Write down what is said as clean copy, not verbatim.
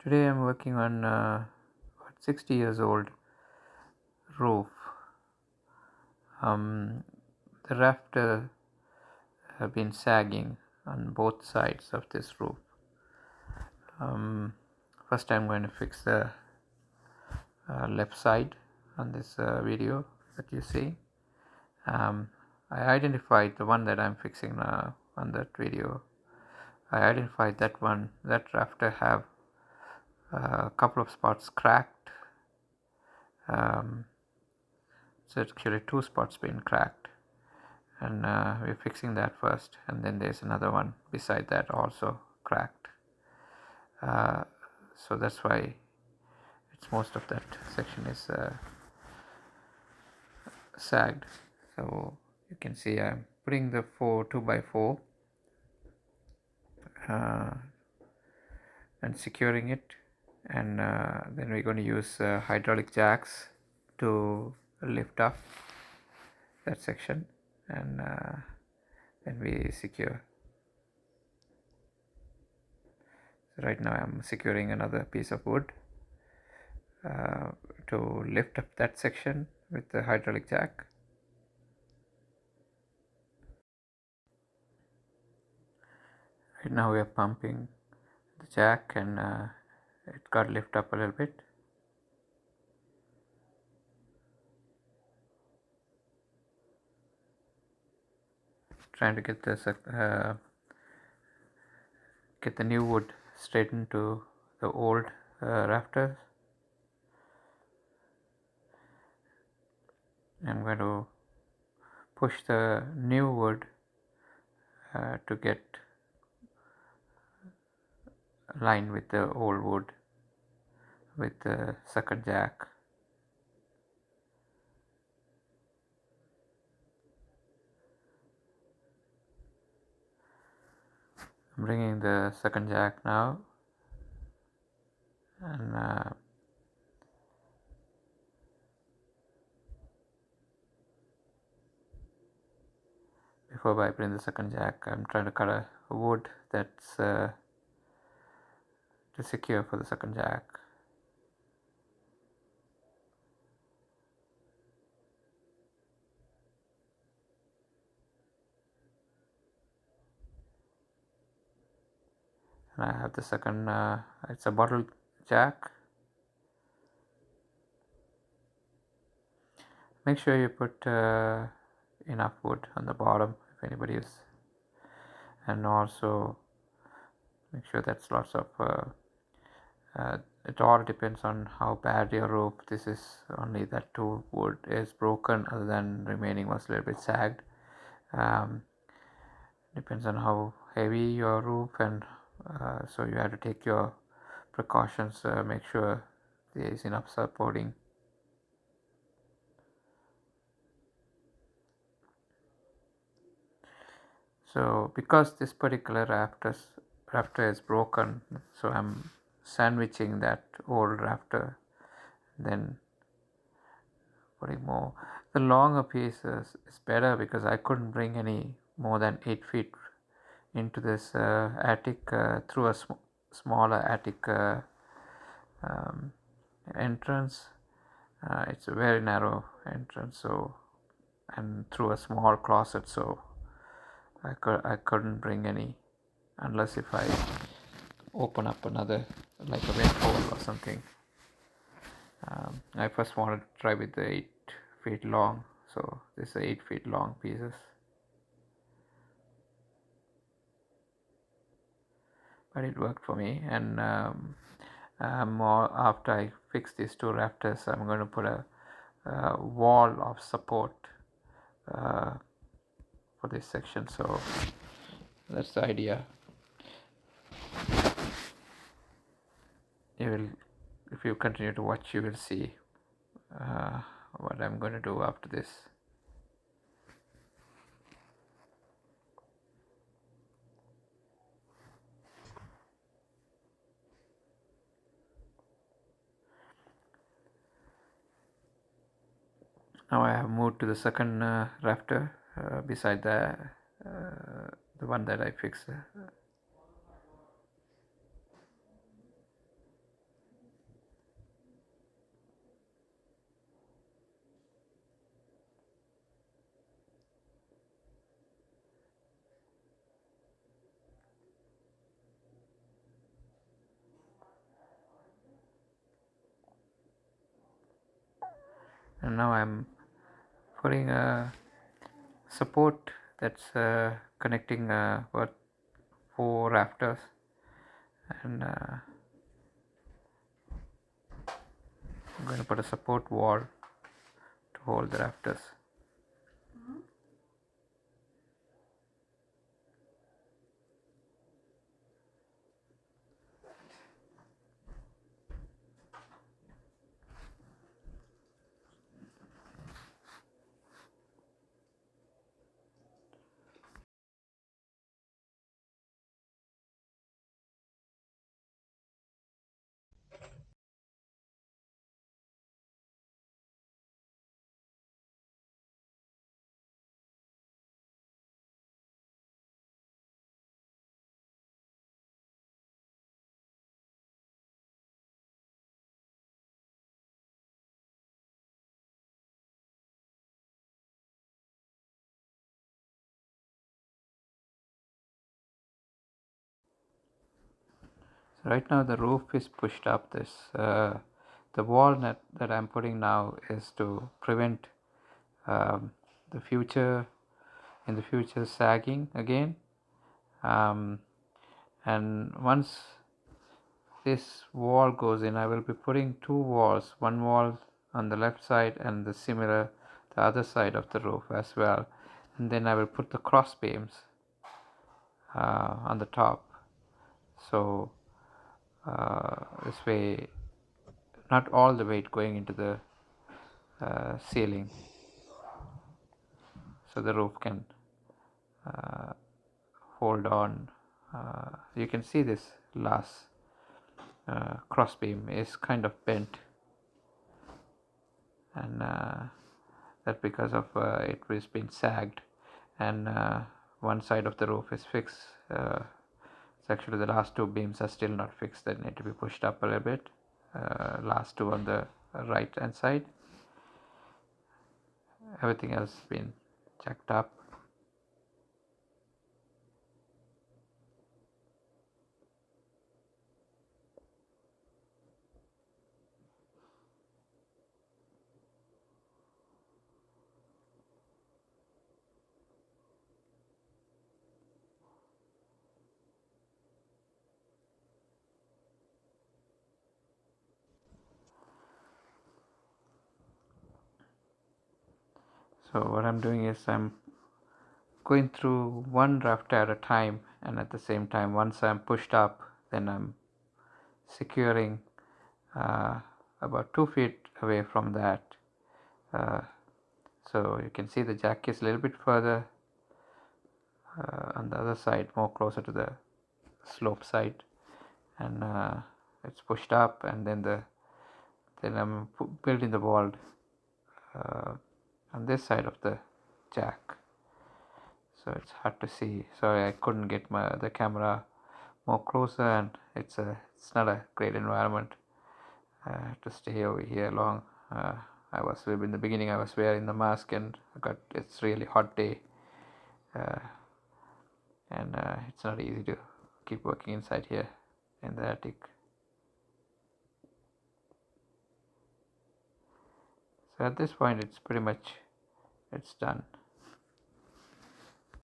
Today I'm working on 60 years old roof. The rafter have been sagging on both sides of this roof. First I'm going to fix the left side on this video that you see. I identified the one that I'm fixing on that video. I identified that rafter have a couple of spots cracked. So it's actually two spots been cracked, and we're fixing that first, and then there's another one beside that also cracked. So that's why it's most of that section is sagged. So you can see I'm putting the 2x4 and securing it, and then we're going to use hydraulic jacks to lift up that section, and then we secure. So right now I'm securing another piece of wood to lift up that section with the hydraulic jack. Right now we are pumping the jack, and it got lift up a little bit. Trying to get the new wood straight into the old rafters. I'm going to push the new wood to get aligned with the old wood with the sucker jack. I'm bringing the second jack now, and before I bring the second jack, I'm trying to cut a wood that's to secure for the second jack. And I have the second, it's a bottle jack. Make sure you put enough wood on the bottom if anybody is, and also make sure that's lots of it all depends on how bad your roof. This is only that two wood is broken, other than remaining was a little bit sagged. Depends on how heavy your roof, and so you have to take your precautions, make sure there is enough supporting. So because this particular rafter is broken, so I'm sandwiching that old rafter, then putting more. The longer pieces is better because I couldn't bring any more than 8 feet into this attic through a smaller attic entrance. It's a very narrow entrance, so, and through a small closet, so I couldn't bring any unless if I open up another, like a vent hole or something. I first wanted to try with the 8 feet long, so this is 8 feet long pieces. But it worked for me, and after I fix these two rafters, I'm going to put a wall of support for this section. So that's the idea. If you continue to watch, you will see what I'm going to do after this. Now I have moved to the second rafter beside the one that I fixed. and now I'm putting a support that's connecting what 4 rafters, and I'm going to put a support wall to hold the rafters. So right now the roof is pushed up. The wall that I'm putting now is to prevent um, the future in the future sagging again, and once this wall goes in, I will be putting 2 walls, one wall on the left side and the other side of the roof as well, and then I will put the cross beams on the top. So this way, not all the weight going into the ceiling, so the roof can hold on. You can see this last cross beam is kind of bent, and that because of it was been sagged, and one side of the roof is fixed. It's actually the last 2 beams are still not fixed, they need to be pushed up a little bit. Last 2 on the right hand side, everything else has been jacked up. So what I'm doing is I'm going through one rafter at a time, and at the same time, once I'm pushed up, then I'm securing about 2 feet away from that. So you can see the jack is a little bit further on the other side, more closer to the slope side, and it's pushed up, and then I'm building the wall on this side of the jack. So it's hard to see, so I couldn't get the camera more closer, and it's not a great environment to stay over here long. In the beginning I was wearing the mask, and it's really hot day, and it's not easy to keep working inside here in the attic. So at this point it's pretty much done.